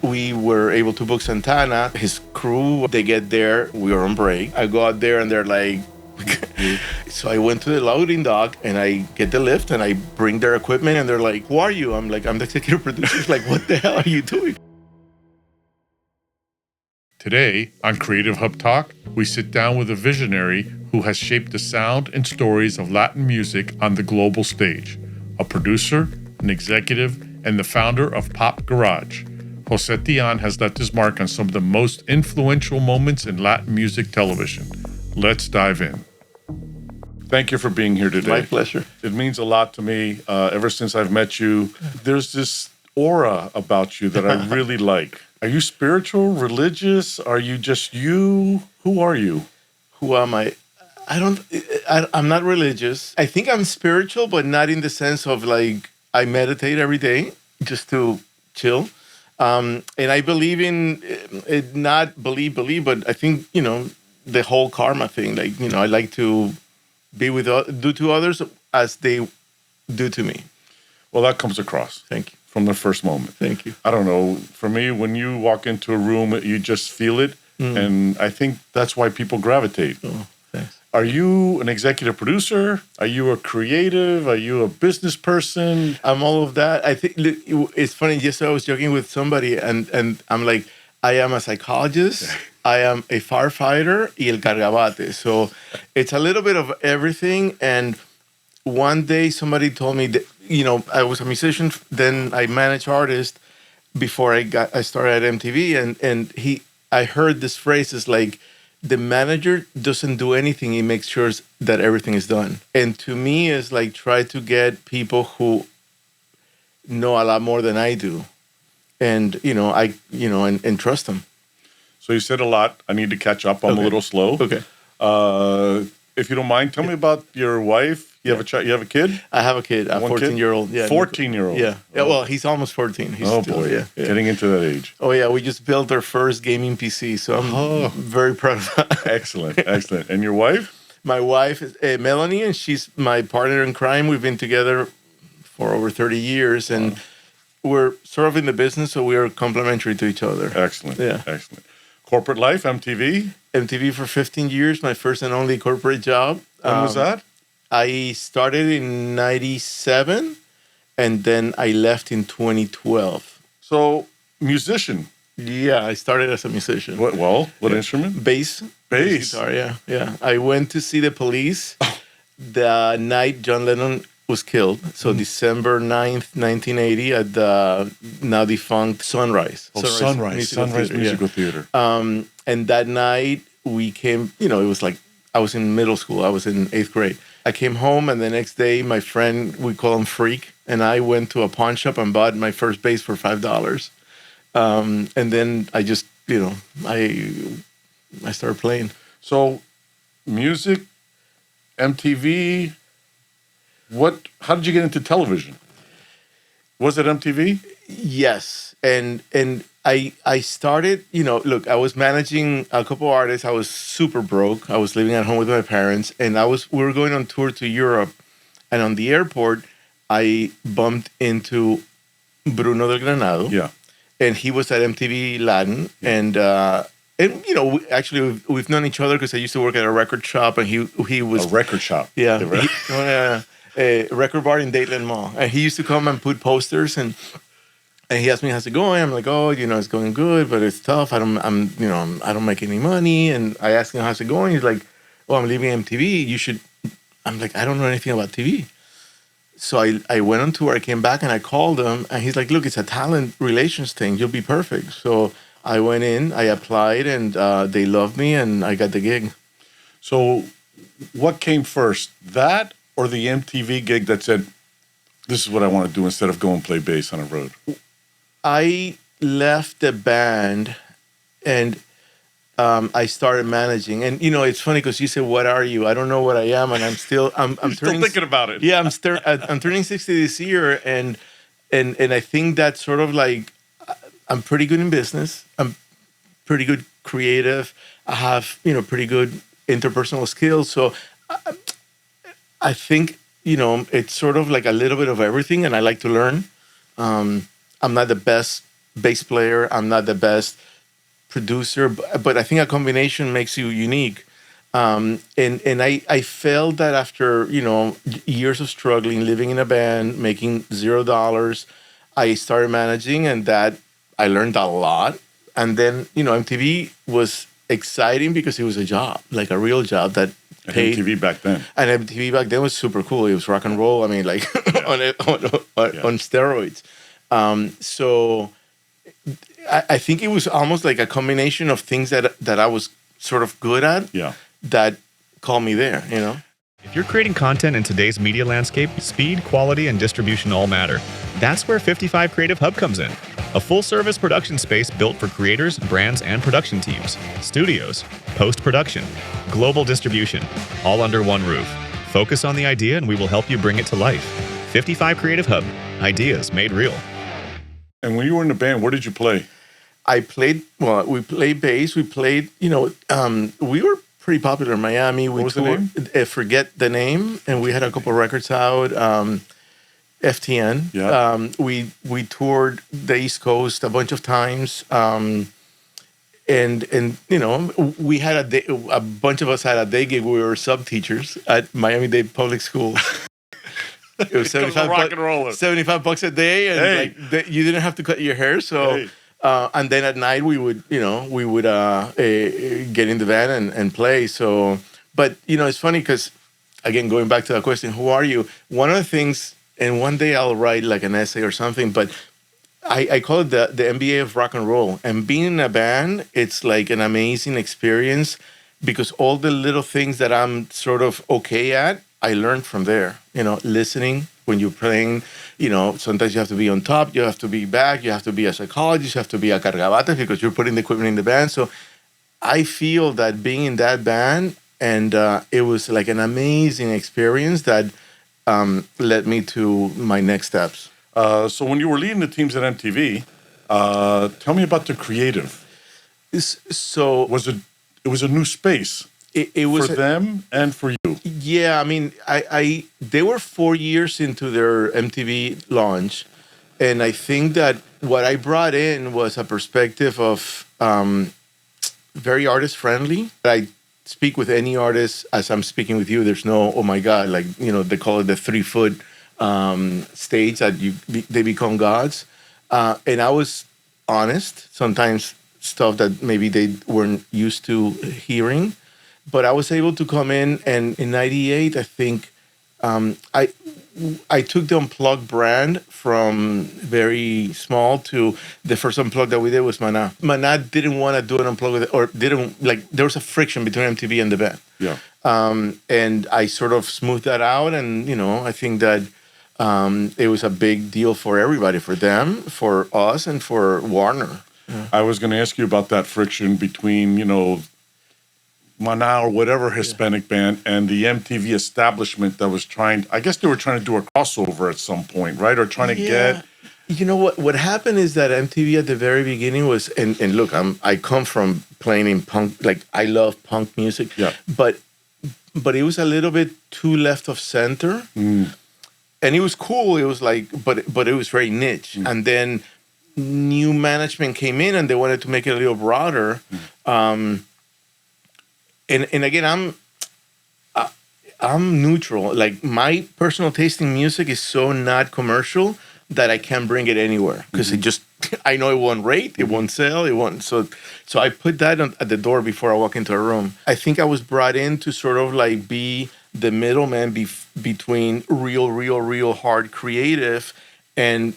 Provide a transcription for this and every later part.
we were able to book Santana. His crew, they get there. We were on break. I go out there and they're like, so I went to the loading dock and I get the lift and I bring their equipment and they're like, who are you? I'm like, I'm the executive producer. It's like, what the hell are you doing? Today on Creative Hub Talk, we sit down with a visionary who has shaped the sound and stories of Latin music on the global stage, a producer, an executive, and the founder of Pop Garage. Jose Tillan has left his mark on some of the most influential moments in Latin music television. Let's dive in. Thank you for being here today. My pleasure. It means a lot to me. Ever since I've met you, there's this aura about you that I really like. Are you spiritual, religious? Are you just you? Who are you? Who am I? I'm not religious. I think I'm spiritual, but not in the sense of like I meditate every day just to chill. And I believe in it, not believe, but I think, the whole karma thing. Like, I like to do to others as they do to me. Well, that comes across. Thank you. From the first moment. Thank you. I don't know. For me, when you walk into a room, you just feel it. And I think that's why people gravitate. Oh, thanks. Are you an executive producer? Are you a creative? Are you a business person? I'm all of that. I think it's funny. Yesterday I was joking with somebody and I'm like, I am a psychologist. I am a firefighter y el cargabate. So it's a little bit of everything. And one day somebody told me that, I was a musician, then I managed artists before I started at MTV. And I heard this phrase is like, the manager doesn't do anything. He makes sure that everything is done. And to me, it's like try to get people who know a lot more than I do. And, and trust them. So you said a lot. I need to catch up. I'm a little slow. Okay. If you don't mind, tell me about your wife. You have a child. You have a kid? I have a kid, a 14-year-old. Yeah, 14-year-old. Yeah. Well, he's almost 14. He's oh still, boy, yeah. Getting into that age. Oh yeah, we just built our first gaming PC, so I'm very proud of that. Excellent. And your wife? My wife is Melanie, and she's my partner in crime. We've been together for over 30 years, and we're sort of in the business, so we are complementary to each other. Excellent. Yeah. Excellent. Corporate life, MTV? MTV for 15 years, my first and only corporate job. When was that? I started in 97, and then I left in 2012. So, musician. Yeah, I started as a musician. What instrument? Bass. Bass. Guitar, yeah. I went to see the Police the night John Lennon was killed. So December 9th, 1980 at the now defunct Sunrise. Sunrise Musical Theater. And that night we came, it was like, I was in middle school. I was in 8th grade. I came home, and the next day, my friend, we call him Freak, and I went to a pawn shop and bought my first bass for $5. And then I just, I started playing. So, music, MTV. How did you get into television? Was it MTV? Yes, and I started, look, I was managing a couple artists. I was super broke. I was living at home with my parents, and we were going on tour to Europe. And on the airport, I bumped into Bruno del Granado. Yeah. And he was at MTV Latin. Yeah. And actually, we've known each other because I used to work at a record shop, and he was... A record shop? Yeah. A record bar in Dayton Mall. And he used to come and put posters, and he asked me, how's it going? I'm like, it's going good, but it's tough. I don't make any money. And I asked him, how's it going? He's like, I'm leaving MTV. I'm like, I don't know anything about TV. So I went on tour. I came back and I called him, and he's like, look, it's a talent relations thing. You'll be perfect. So I went in, I applied, and they loved me, and I got the gig. So what came first, that or the MTV gig that said, this is what I want to do instead of go and play bass on a road? I left the band and I started managing. And, it's funny because you said, what are you? I don't know what I am. And I'm still thinking about it. Yeah, I'm turning 60 this year. And I think that's sort of like, I'm pretty good in business. I'm pretty good creative. I have, pretty good interpersonal skills. So I think, it's sort of like a little bit of everything, and I like to learn. I'm not the best bass player. I'm not the best producer, but I think a combination makes you unique. And I felt that after years of struggling, living in a band, making $0, I started managing, and that I learned a lot. And then MTV was exciting because it was a job, like a real job that And paid. MTV back then. And MTV back then was super cool. It was rock and roll. I mean, like on steroids. So I think it was almost like a combination of things that I was sort of good at. Yeah. That called me there. If you're creating content in today's media landscape, speed, quality, and distribution all matter. That's where 55 Creative Hub comes in. A full-service production space built for creators, brands, and production teams, studios, post-production, global distribution, all under one roof. Focus on the idea and we will help you bring it to life. 55 Creative Hub. Ideas made real. And when you were in the band, where did you play? We played bass. We played, we were pretty popular in Miami. What was the name? Forget the Name. And we had a couple records out. FTN. Yeah. We toured the East Coast a bunch of times. And we had a bunch of us had a day gig. We were sub teachers at Miami-Dade Public School. It was $75 a day, and you didn't have to cut your hair. So, and then at night we would get in the van and play. So, but it's funny because, again, going back to that question, who are you? One of the things, and one day I'll write like an essay or something, but I call it the MBA of rock and roll. And being in a band, it's like an amazing experience because all the little things that I'm sort of okay at, I learned from there. Listening when you're playing, sometimes you have to be on top, you have to be back, you have to be a psychologist, you have to be a cargabatas because you're putting the equipment in the band. So I feel that being in that band, and it was like an amazing experience that led me to my next steps. So when you were leading the teams at MTV, tell me about the creative. So It was a new space. It was for them and for you. Yeah, I mean, they were 4 years into their MTV launch, and I think that what I brought in was a perspective of very artist friendly. I speak with any artist as I'm speaking with you. There's no, oh my God, like they call it the 3-foot stage that they become gods, and I was honest. Sometimes stuff that maybe they weren't used to hearing. But I was able to come in, and in '98, I think I took the Unplugged brand from very small to the first Unplugged that we did was Maná. Maná didn't want to do an Unplugged with it, or didn't like. There was a friction between MTV and the band. Yeah. And I sort of smoothed that out, and I think that it was a big deal for everybody, for them, for us, and for Warner. Yeah. I was going to ask you about that friction between Maná or whatever Hispanic band and the MTV establishment that was I guess they were trying to do a crossover at some point, right? Or trying to get... What happened is that MTV at the very beginning was, and look, I come from playing in punk, like I love punk music, but it was a little bit too left of center. And it was cool. It was like, but it was very niche. And then new management came in and they wanted to make it a little broader. And again, I'm neutral. Like my personal taste in music is so not commercial that I can't bring it anywhere because I know it won't rate, it won't sell, it won't. So I put that at the door before I walk into a room. I think I was brought in to sort of like be the middleman between real hard creative and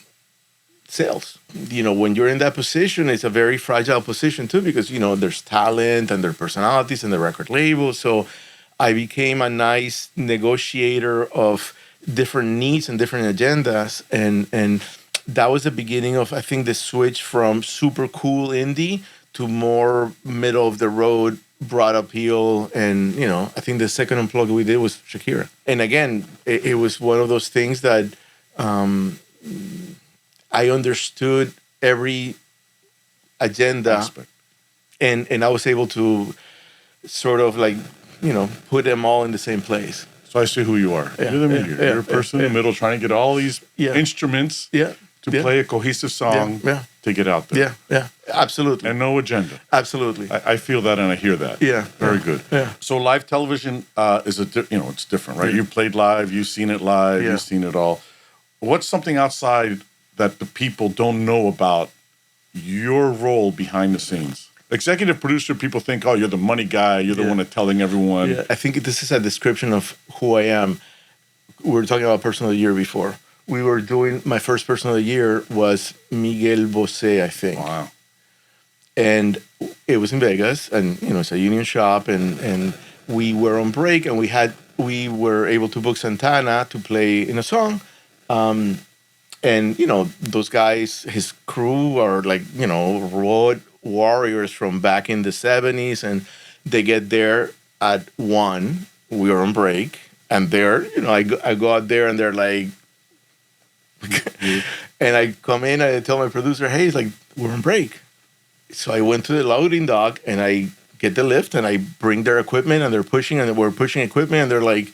sales. When you're in that position, it's a very fragile position too, because there's talent and their personalities and the record label. So I became a nice negotiator of different needs and different agendas, and that was the beginning of, I think, the switch from super cool indie to more middle of the road, broad appeal. And I think the second Unplugged we did was Shakira, and again, it was one of those things that I understood every agenda aspect. And I was able to sort of like, put them all in the same place. So I see who you are. You're the mediator. You're a person in the middle trying to get all these instruments to Yeah. play a cohesive song Yeah. to get out there. Yeah. Absolutely. And no agenda. Absolutely. I feel that and I hear that. Yeah. Very Yeah. good. Yeah. So live television is it's different, right? Yeah. You played live, you've seen it live, Yeah. you've seen it all. What's something outside that the people don't know about your role behind the scenes? Executive producer, people think, oh, you're the money guy, you're the one that's telling everyone. Yeah. I think this is a description of who I am. We were talking about person of the year before. We were doing my first person of the year was Miguel Bosé, I think. Wow. And it was in Vegas, and it's a union shop, and we were on break, and we were able to book Santana to play in a song. And those guys, his crew are like road warriors from back in the 70s, and they get there at 1. We were on break, and I go out there, and they're like, and I come in, and I tell my producer, hey, it's like, we're on break. So I went to the loading dock, and I get the lift, and I bring their equipment, and they're pushing, and we're pushing equipment, and they're like,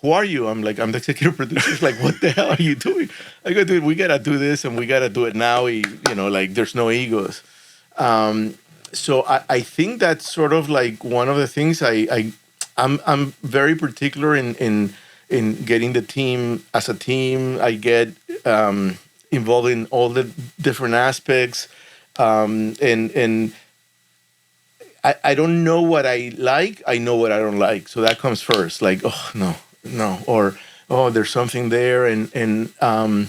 who are you? I'm like, I'm the executive producer. It's like, what the hell are you doing? I go, dude, we got to do this, and we got to do it now. Like, there's no egos. So I think that's sort of like one of the things I'm very particular in getting the team as a team. I get involved in all the different aspects, and I don't know what I like. I know what I don't like. So that comes first. Like, oh no, or oh, there's something there, and I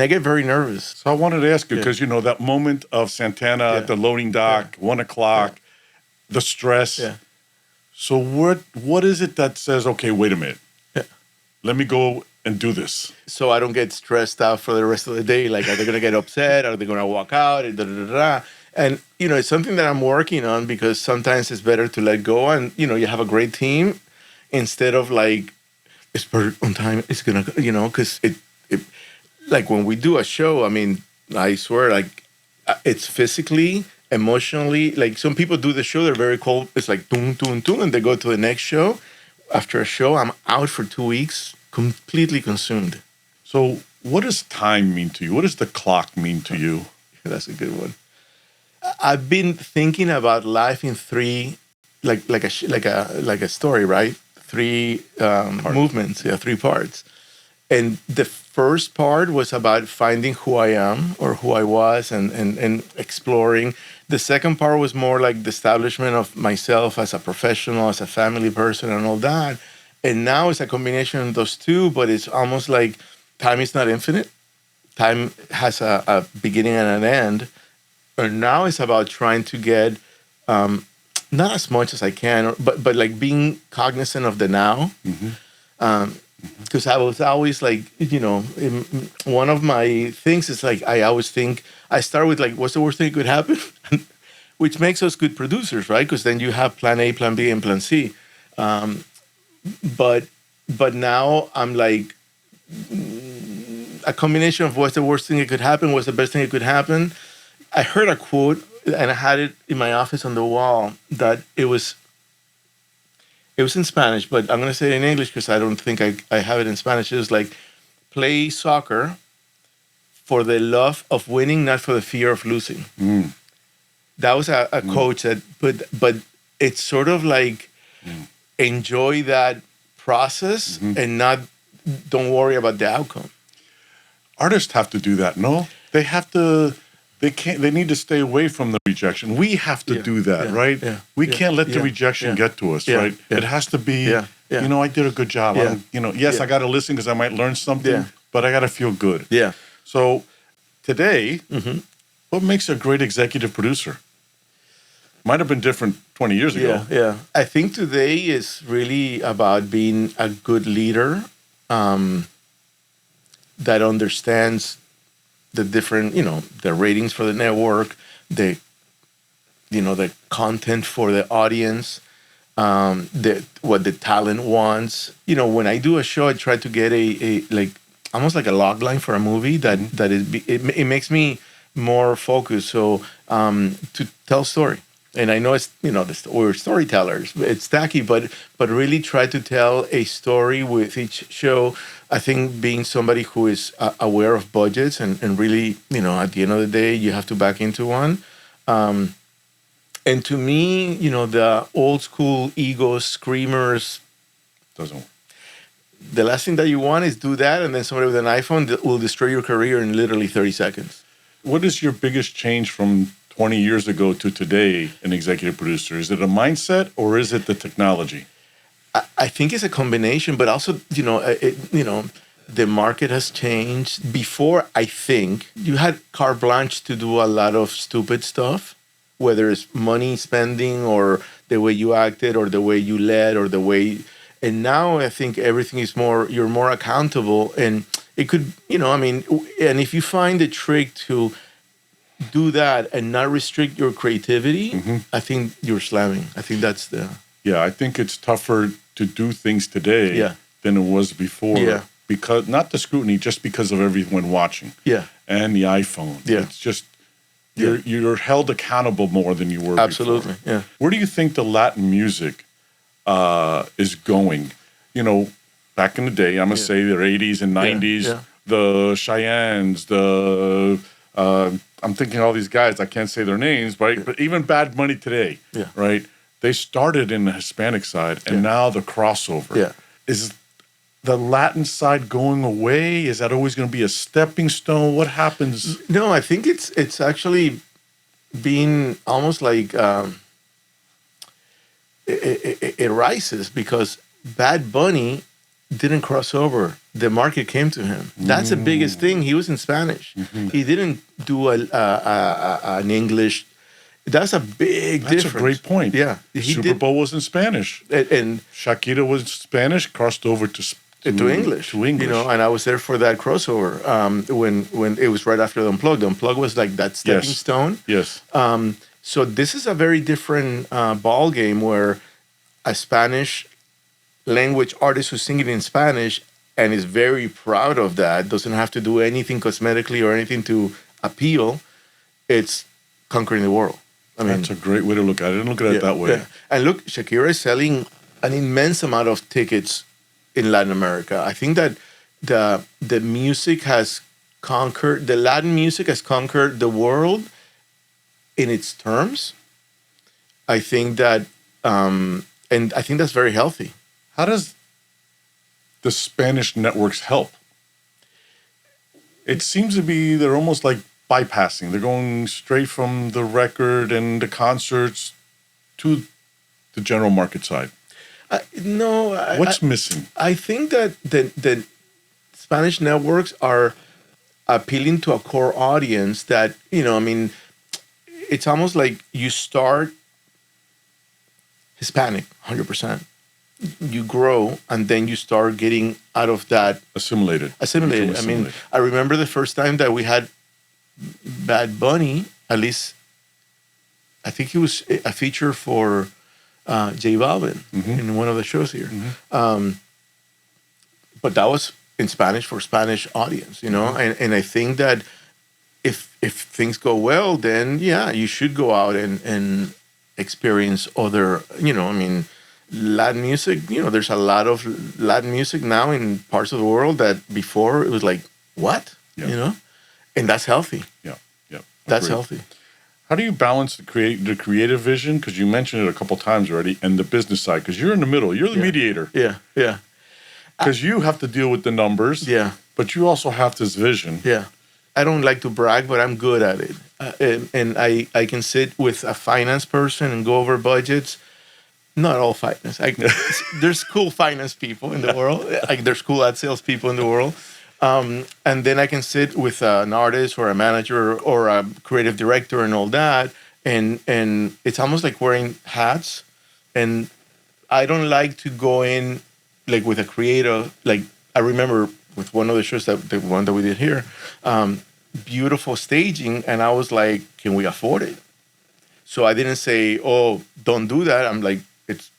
get very nervous. So I wanted to ask you, because that moment of Santana at the loading dock, 1 o'clock, the stress. Yeah. So what is it that says, okay, wait a minute, let me go and do this? So I don't get stressed out for the rest of the day. Like, are they going to get upset? Are they going to walk out? And, it's something that I'm working on, because sometimes it's better to let go, and, you have a great team instead of like, it's perfect on time. It's going to, because it like when we do a show, I mean, I swear, like, it's physically, emotionally, like some people do the show, they're very cold. It's like, boom, boom, boom, and they go to the next show. After a show, I'm out for 2 weeks, completely consumed. So what does time mean to you? What does the clock mean to you? That's a good one. I've been thinking about life in 3, like a story, right? 3 movements, 3 parts. And the first part was about finding who I am or who I was and exploring. The second part was more like the establishment of myself as a professional, as a family person, and all that. And now it's a combination of those two, but it's almost like time is not infinite. Time has a beginning and an end. And now it's about trying to get not as much as I can, but like being cognizant of the now. Because I was always like, one of my things is like, I always think, I start with like, what's the worst thing that could happen? Which makes us good producers, right? Because then you have plan A, plan B, and plan C. But now I'm like, a combination of what's the worst thing that could happen, what's the best thing that could happen. I heard a quote, and I had it in my office on the wall, that it was in Spanish, but I'm going to say it in English because I don't think I have it in Spanish. It was like, play soccer for the love of winning, not for the fear of losing. That was a coach that, but it's sort of like, enjoy that process and don't worry about the outcome. Artists have to do that, no? They have to, they need to stay away from the rejection. We have to do that, right? We can't let the rejection get to us, right? It has to be, I did a good job. I got to listen because I might learn something, but I got to feel good. Yeah. So today, what makes a great executive producer? Might have been different 20 years ago. Yeah. I think today is really about being a good leader that understands the different, the ratings for the network, the content for the audience, what the talent wants. When I do a show, I try to get a like almost like a log line for a movie that it makes me more focused. So to tell story. And I know it's, we're storytellers. It's tacky, but really try to tell a story with each show. I think being somebody who is aware of budgets and really, at the end of the day, you have to back into one. And to me, the old school egos, screamers, Doesn't work. the last thing that you want is do that, and then somebody with an iPhone will destroy your career in literally 30 seconds. What is your biggest change from 20 years ago to today, an executive producer? Is it a mindset or is it the technology? I think it's a combination, but also, the market has changed. Before, I think, you had carte blanche to do a lot of stupid stuff, whether it's money spending or the way you acted or the way you led or the way... And now I think everything is you're more accountable. And it could, and if you find a trick to do that and not restrict your creativity, I think you're slamming. I think that's the... Yeah, I think it's tougher to do things today than it was before. Yeah. Because, not the scrutiny, just because of everyone watching. Yeah. And the iPhone. Yeah. It's just, you're held accountable more than you were Absolutely, before. yeah. Where do you think the Latin music is going? Back in the day, I'm going to say the 80s and 90s, the Cheyennes, I'm thinking all these guys, I can't say their names, right? But even Bad Bunny today, right? They started in the Hispanic side, and now the crossover. Yeah. Is the Latin side going away? Is that always going to be a stepping stone? What happens? No, I think it's actually being almost like it rises because Bad Bunny didn't cross over. The market came to him. That's the biggest thing. He was in Spanish. He didn't do an English. That's a big difference. That's a great point. Yeah. Super Bowl was in Spanish. And Shakira was Spanish, crossed over to English. To English. And I was there for that crossover when it was right after the Unplugged. The Unplugged was like that stepping stone. Yes. So this is a very different ball game where a Spanish language artist who's singing in Spanish and is very proud of that, doesn't have to do anything cosmetically or anything to appeal, it's conquering the world. I mean, that's a great way to look at it. I didn't look at it that way. Yeah. And look, Shakira is selling an immense amount of tickets in Latin America. I think that the music has conquered, the Latin music has conquered the world in its terms. I think that, and I think that's very healthy. How does the Spanish networks help? It seems to be they're almost like bypassing. They're going straight from the record and the concerts to the general market side. What's missing? I think that the Spanish networks are appealing to a core audience that, it's almost like you start Hispanic, 100%. You grow, and then you start getting out of that... Assimilated. I mean, I remember the first time that we had Bad Bunny, at least, I think it was a feature for J Balvin in one of the shows here. But that was in Spanish for Spanish audience, and I think that if things go well, then, you should go out and experience other, Latin music, there's a lot of Latin music now in parts of the world that before it was like, what? And that's healthy. Yeah. That's Agreed. healthy. How do you balance the creative vision? Because you mentioned it a couple times already, and the business side, because you're in the middle. You're the mediator. Yeah. Because you have to deal with the numbers. Yeah. But you also have this vision. Yeah. I don't like to brag, but I'm good at it. And I can sit with a finance person and go over budgets. Not all finance. There's cool finance people in the world. There's cool ad sales people in the world. And then I can sit with an artist or a manager or a creative director and all that. And it's almost like wearing hats. And I don't like to go in like with a creative. Like I remember with one of the shows, the one that we did here, beautiful staging. And I was like, can we afford it? So I didn't say, oh, don't do that. I'm like,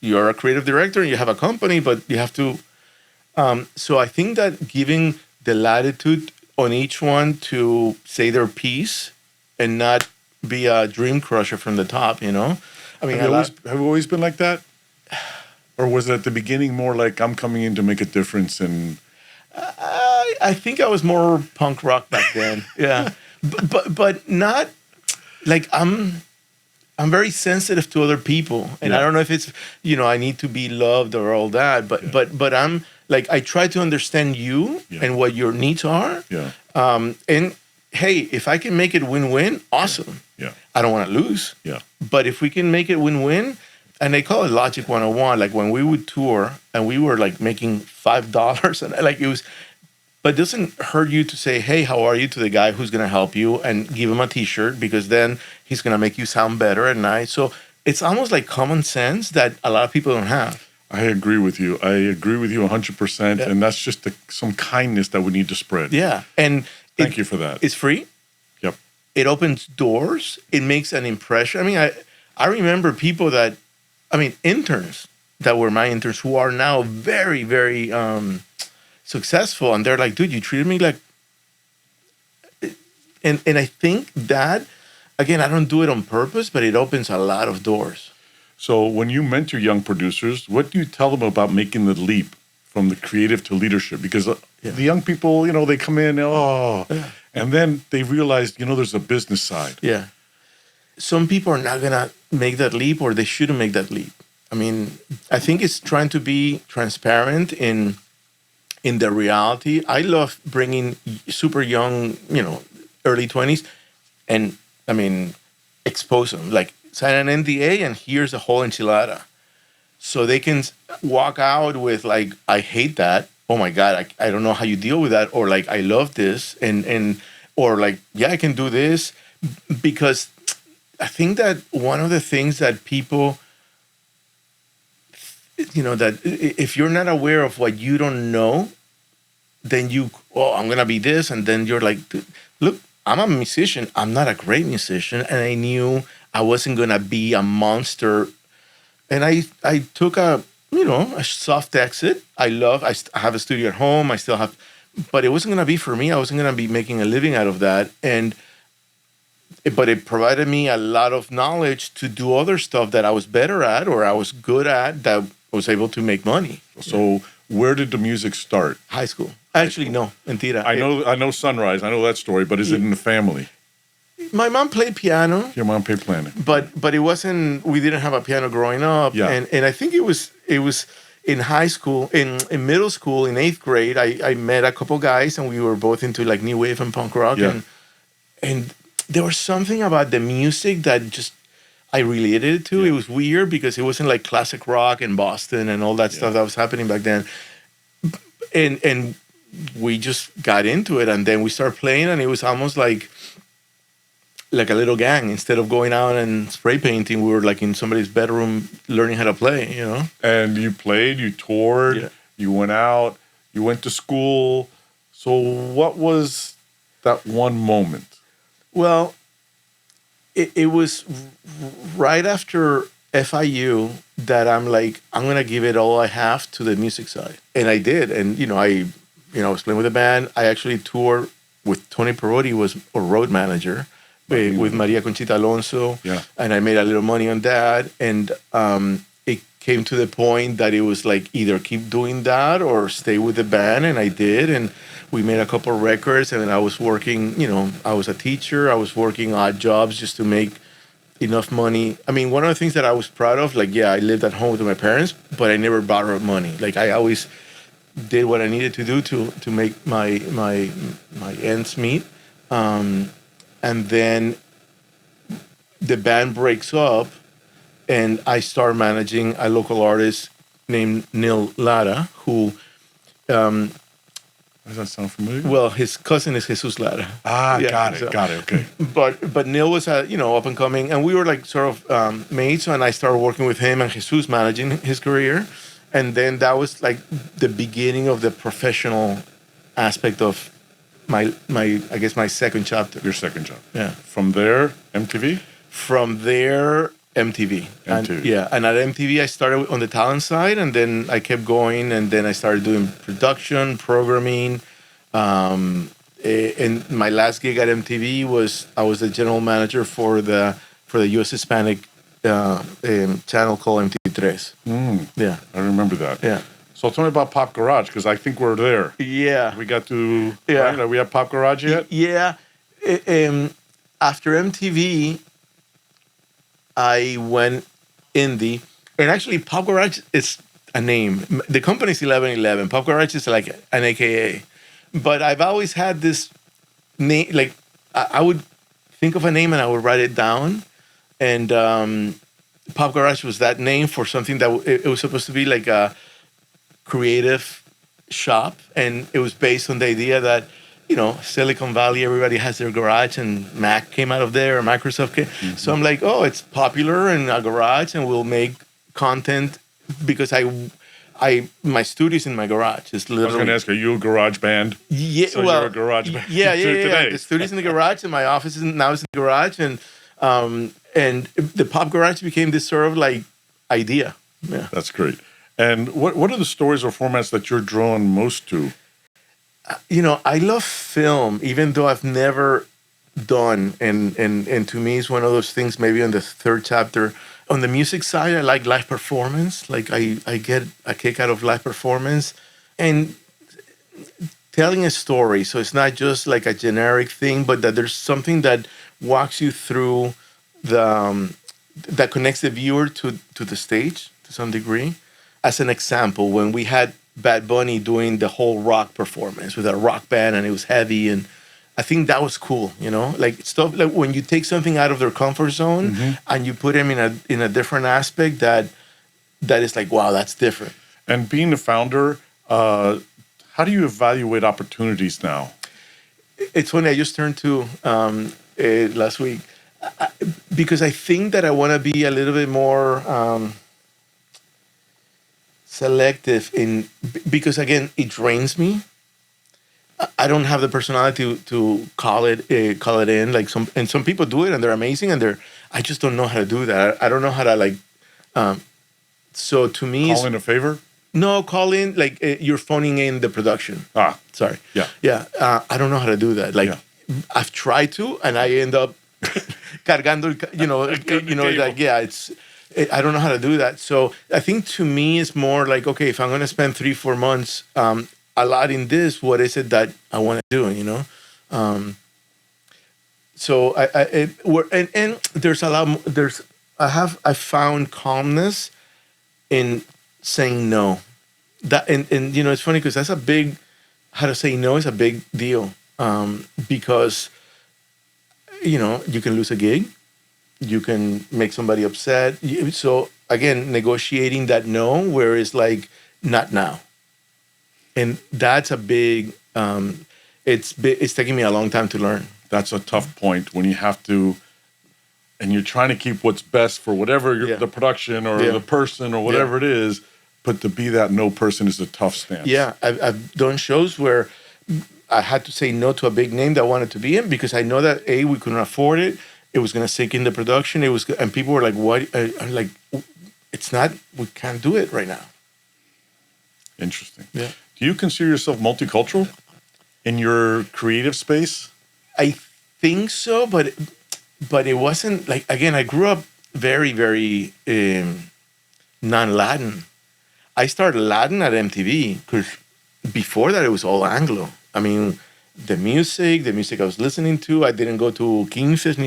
you're a creative director and you have a company, but you have to. So I think that giving the latitude on each one to say their piece and not be a dream crusher from the top, I mean, Have you always been like that? Or was it at the beginning more like I'm coming in to make a difference? And I think I was more punk rock back then. Yeah, but not like I'm very sensitive to other people, and I don't know if it's I need to be loved or all that, but I'm like I try to understand you and what your needs are. Yeah. And hey, if I can make it win-win, awesome. Yeah. I don't want to lose. Yeah. But if we can make it win-win, and they call it Logic 101, like when we would tour and we were like making $5 and like it was, but it doesn't hurt you to say, hey, how are you to the guy who's going to help you and give him a t-shirt because then he's going to make you sound better at night. So it's almost like common sense that a lot of people don't have. I agree with you. 100%. Yeah. And that's just some kindness that we need to spread. Yeah. And Thank you for that. It's free. Yep. It opens doors. It makes an impression. I mean, I remember people interns that were my interns who are now very, very successful. And they're like, dude, you treated me like... And I think that, again, I don't do it on purpose, but it opens a lot of doors. So when you mentor young producers, what do you tell them about making the leap from the creative to leadership? Because the young people, they come in, and then they realize, there's a business side. Yeah. Some people are not going to make that leap, or they shouldn't make that leap. I mean, I think it's trying to be transparent in the reality. I love bringing super young, early 20s, and, I mean, expose them. Like, sign an NDA, and here's a whole enchilada. So they can walk out with, like, I hate that. Oh, my God, I don't know how you deal with that. Or, like, I love this. Or, like, yeah, I can do this. Because I think that one of the things that people, that if you're not aware of what you don't know, then I'm going to be this. And then you're like, look, I'm a musician. I'm not a great musician. And I knew I wasn't going to be a monster. And I took a soft exit. I have a studio at home. I still have, but it wasn't going to be for me. I wasn't going to be making a living out of that. But it provided me a lot of knowledge to do other stuff that I was better at or I was good at that I was able to make money. So where did the music start? High school. Actually, no, mentira. I know Sunrise. I know that story, but is it in the family? My mom played piano. Your mom played piano. But it wasn't, we didn't have a piano growing up. Yeah. And I think it was in high school, in middle school, in 8th grade, I met a couple guys and we were both into like new wave and punk rock. Yeah. And there was something about the music that just I related to. It was weird because it wasn't like classic rock in Boston and all that stuff that was happening back then. And we just got into it, and then we started playing, and it was almost like a little gang. Instead of going out and spray painting, we were like in somebody's bedroom learning how to play, And you played, you toured, you went out, you went to school. So what was that one moment? Well, it was right after FIU that I'm like, I'm going to give it all I have to the music side. And I did. And, I was playing with a band. I actually toured with Tony Perotti, was a road manager with Maria Conchita Alonso. Yeah. And I made a little money on that. And it came to the point that it was like either keep doing that or stay with the band. And I did. And we made a couple of records. And I was working, I was a teacher. I was working odd jobs just to make enough money. I mean, one of the things that I was proud of, like, I lived at home with my parents, but I never borrowed money. Like, I always did what I needed to do to make my ends meet. And then the band breaks up, and I start managing a local artist named Neil Lara, who... Does that sound familiar? Well, his cousin is Jesus Lara. Got it, okay. But Neil was up and coming, and we were like sort of mates. And I started working with him and Jesus, managing his career, and then that was like the beginning of the professional aspect of my my second chapter. Your second job. Yeah. From there, MTV. From there, MTV. And at MTV I started on the talent side, and then I kept going, and then I started doing production, programming. And my last gig at MTV was I was the general manager for the U.S. Hispanic channel called MP3. Yeah, I remember that. yeah, So tell me about Pop Garage, because I think we're there. yeah. We got to, Yeah. right? Are we at Pop Garage yet? Yeah. After MTV, I went indie, and actually, Pop Garage is a name. The company's 1111. Pop Garage is like an AKA, but I've always had this name. Like I would think of a name and I would write it down, and Pop Garage was that name for something that it was supposed to be like a creative shop, and it was based on the idea that Silicon Valley, everybody has their garage, and Mac came out of there, or Microsoft came. So I'm like, oh, it's popular in a garage, and we'll make content because my studio's in my garage. It's I was literally. going to ask, are you a garage band? Yeah, So well, you're a garage band yeah. today. The studio's in the garage, and my office now is in the garage, and the Pop Garage became this sort of like idea. Yeah. That's great. And what are the stories or formats that you're drawn most to? I love film, even though I've never done, and to me, it's one of those things. Maybe on the third chapter, on the music side, I like live performance. Like I get a kick out of live performance, and telling a story. So it's not just like a generic thing, but that there's something that walks you through that connects the viewer to the stage to some degree. As an example, when we had Bad Bunny doing the whole rock performance with a rock band, and it was heavy, and I think that was cool. Like stuff like when you take something out of their comfort zone and you put them in a different aspect that is like, wow, that's different. And being the founder, how do you evaluate opportunities now? It's funny. I just turned two last week because I think that I want to be a little bit more selective because again, it drains me. I don't have the personality to call it in. Like some people do it and they're amazing, and I just don't know how to do that. I don't know how to like. So to me, Call in a favor? No, call in like you're phoning in the production. Sorry. Yeah. I don't know how to do that. Like I've tried to, and I end up cargando. I don't know how to do that. So I think to me, it's more like, okay, if I'm going to spend 3-4 months a lot in this, what is it that I want to do? So and there's a lot. I found calmness in saying no. That and it's funny because that's a big. How to say no is a big deal because you can lose a gig. You can make somebody upset. So again, negotiating that no, where it's like not now, and that's a big. It's taking me a long time to learn. That's a tough point when you have to, and you're trying to keep what's best for whatever the production or the person or whatever it is. But to be that no person is a tough stance. Yeah, I've done shows where I had to say no to a big name that I wanted to be in because I know that we couldn't afford it. It was going to sink in the production. And people were like, "What?" I'm like, "It's not. We can't do it right now." Interesting. Yeah. Do you consider yourself multicultural in your creative space? I think so, but it wasn't like. Again, I grew up very, very non-Latin. I started Latin at MTV because before that it was all Anglo. I mean, the music I was listening to, I didn't go to King's, so at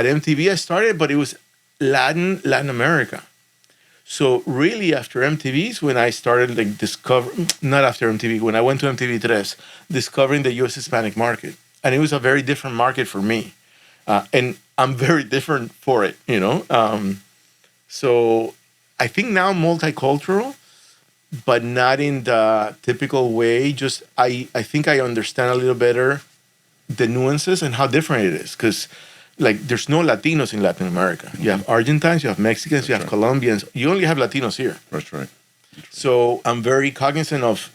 MTV I started, but it was Latin America. So really after MTV's when I started like not after MTV, when I went to MP3, discovering the US Hispanic market. And it was a very different market for me. And I'm very different for it, So I think now I'm multicultural, but not in the typical way. Just I think I understand a little better the nuances and how different it is. Because like there's no Latinos in Latin America. You have Argentines, you have Mexicans, you have Colombians. You only have Latinos here. That's right. So I'm very cognizant of,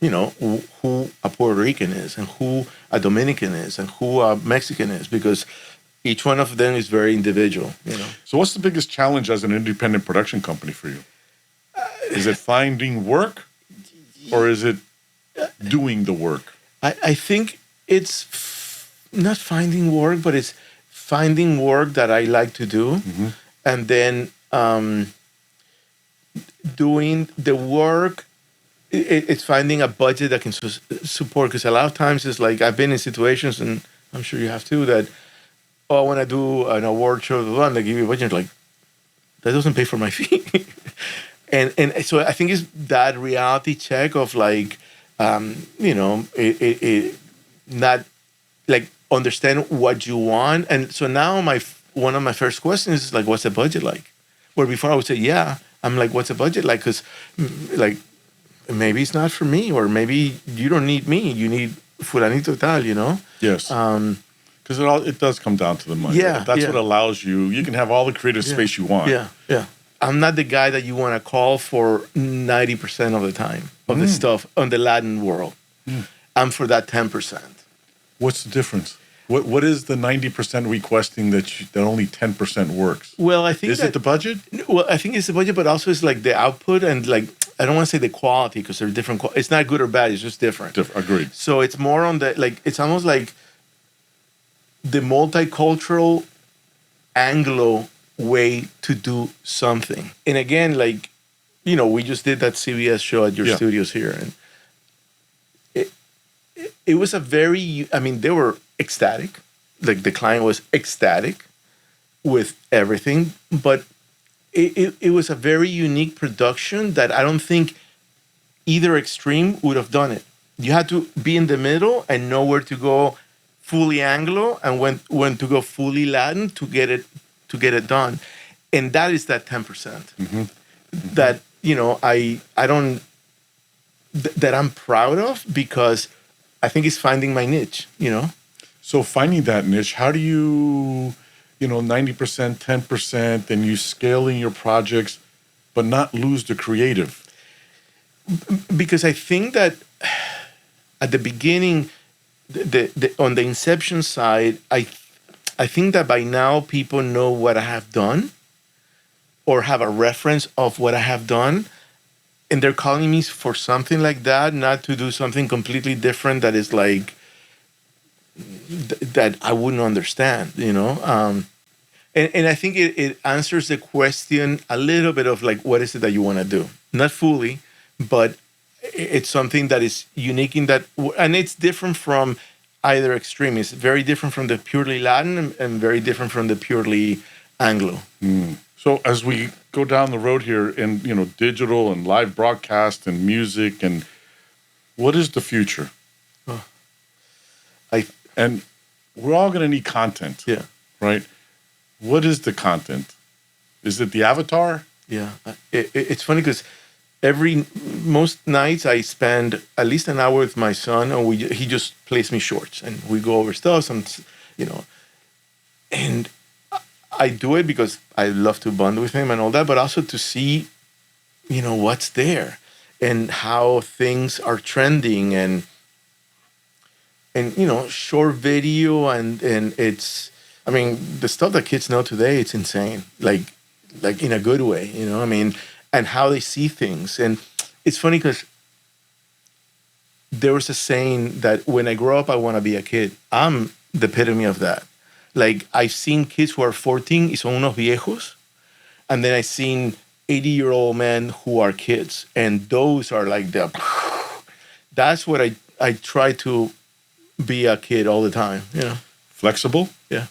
who a Puerto Rican is and who a Dominican is and who a Mexican is because each one of them is very individual, So what's the biggest challenge as an independent production company for you? Is it finding work or is it doing the work? I think it's not finding work, but it's finding work that I like to do, and then doing the work. It's finding a budget that can support. Because a lot of times it's like I've been in situations, and I'm sure you have too, that I want to do an award show, and they give you a budget like that doesn't pay for my fee. and so I think it's that reality check of like, it not like understand what you want. And so now one of my first questions is like, what's the budget like? Where before I would say, yeah, I'm like, what's the budget like? Because like maybe it's not for me, or maybe you don't need me. You need fulanito tal, Yes. Because it does come down to the money. Yeah, That's yeah. what allows you. You can have all the creative space you want. Yeah, yeah. I'm not the guy that you want to call for 90% of the time of the stuff on the Latin world. I'm for that 10%. What's the difference? What is the 90% requesting that only 10% works? Well, I think Is it the budget? Well, I think it's the budget, but also it's like the output, and like I don't want to say the quality, because they're different. It's not good or bad. It's just different. Agreed. So it's more on the like. It's almost like the multicultural Anglo way to do something. And again, like, we just did that CBS show at your studios here, and it was they were ecstatic. Like the client was ecstatic with everything, but it was a very unique production that I don't think either extreme would have done it. You had to be in the middle and know where to go fully Anglo and when to go fully Latin to get it done. And that is that 10%. That, I don't that I'm proud of, because I think it's finding my niche, So finding that niche, how do you, 90%, 10%, and you scaling your projects, but not lose the creative? Because I think that at the beginning, on the inception side, I think that by now people know what I have done, or have a reference of what I have done, and they're calling me for something like that, not to do something completely different that is like that I wouldn't understand, And I think it answers the question a little bit of like, what is it that you want to do? Not fully, but it's something that is unique in that, and it's different from either extreme. It's very different from the purely Latin and very different from the purely Anglo. So as we go down the road here in, digital and live broadcast and music, and what is the future? And we're all going to need content. Yeah. Right? What is the content? Is it the avatar? Yeah. It's funny because most nights I spend at least an hour with my son, and he just plays me shorts, and we go over stuff, and I do it because I love to bond with him and all that, but also to see, what's there and how things are trending, and short video, and it's, the stuff that kids know today, it's insane, like in a good way, and how they see things. And it's funny because there was a saying that when I grow up, I want to be a kid. I'm the epitome of that. Like, I've seen kids who are 14 y son unos viejos, and then I've seen 80-year-old men who are kids, and those are like that's what I try to be a kid all the time, Flexible? Yeah.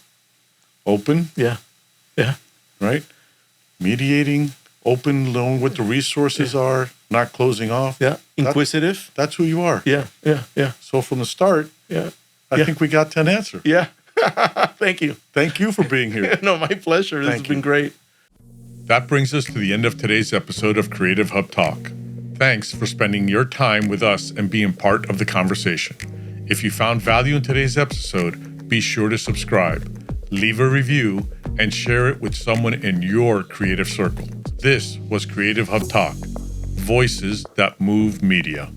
Open? Yeah. Yeah. Right? Mediating, open, knowing what the resources are, not closing off. Yeah. Inquisitive. That's who you are. Yeah. Yeah. Yeah. So from the start, I think we got 10 answers. Yeah. Thank you. Thank you for being here. No, my pleasure. This has been great. That brings us to the end of today's episode of Creative Hub Talk. Thanks for spending your time with us and being part of the conversation. If you found value in today's episode, be sure to subscribe, leave a review, and share it with someone in your creative circle. This was Creative Hub Talk, voices that move media.